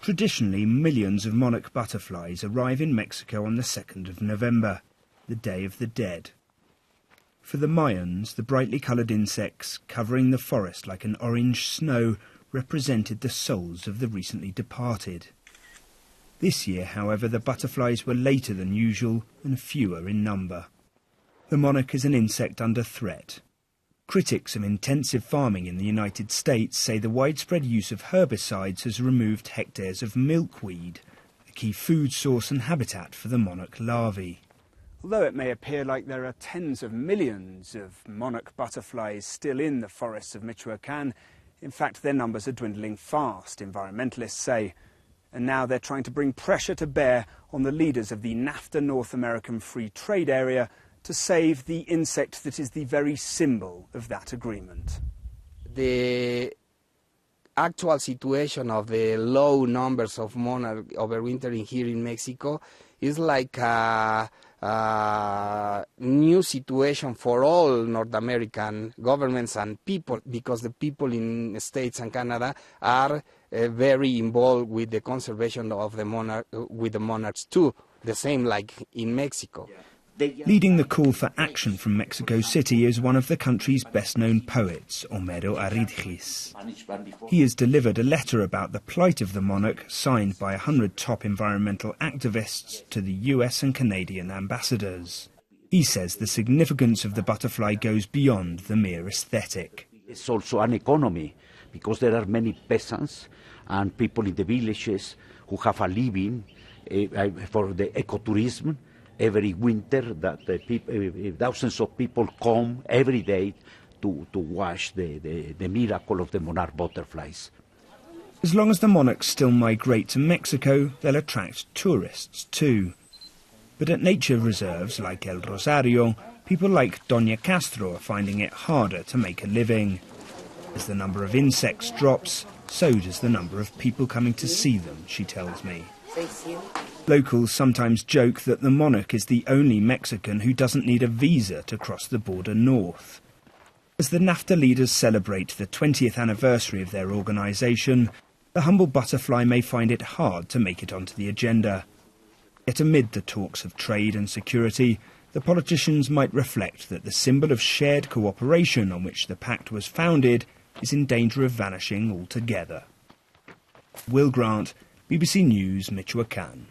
Traditionally, millions of monarch butterflies arrive in Mexico on the 2nd of November, the Day of the Dead. For the Mayans, the brightly coloured insects covering the forest like an orange snow represented the souls of the recently departed. This year, however, the butterflies were later than usual and fewer in number. The monarch is an insect under threat. Critics of intensive farming in the United States say the widespread use of herbicides has removed hectares of milkweed, a key food source and habitat for the monarch larvae. Although it may appear like there are tens of millions of monarch butterflies still in the forests of Michoacán, in fact their numbers are dwindling fast, environmentalists say. And now they're trying to bring pressure to bear on the leaders of the NAFTA North American Free Trade Area to save the insect that is the very symbol of that agreement. The actual situation of the low numbers of monarchs overwintering here in Mexico is like a new situation for all North American governments and people, because the people in the States and Canada are very involved with the conservation of the monarchs too, the same like in Mexico. Yeah. Leading the call for action from Mexico City is one of the country's best-known poets, Homero Aridgis. He has delivered a letter about the plight of the monarch, signed by 100 top environmental activists, to the US and Canadian ambassadors. He says the significance of the butterfly goes beyond the mere aesthetic. It's also an economy, because there are many peasants and people in the villages who have a living for the ecotourism. Every winter, that thousands of people come every day to watch the miracle of the monarch butterflies. As long as the monarchs still migrate to Mexico, they'll attract tourists too. But at nature reserves like El Rosario, people like Doña Castro are finding it harder to make a living. As the number of insects drops, so does the number of people coming to see them, she tells me. Locals sometimes joke that the monarch is the only Mexican who doesn't need a visa to cross the border north. As the NAFTA leaders celebrate the 20th anniversary of their organisation, the humble butterfly may find it hard to make it onto the agenda. Yet amid the talks of trade and security, the politicians might reflect that the symbol of shared cooperation on which the pact was founded is in danger of vanishing altogether. Will Grant, BBC News, Michoacán.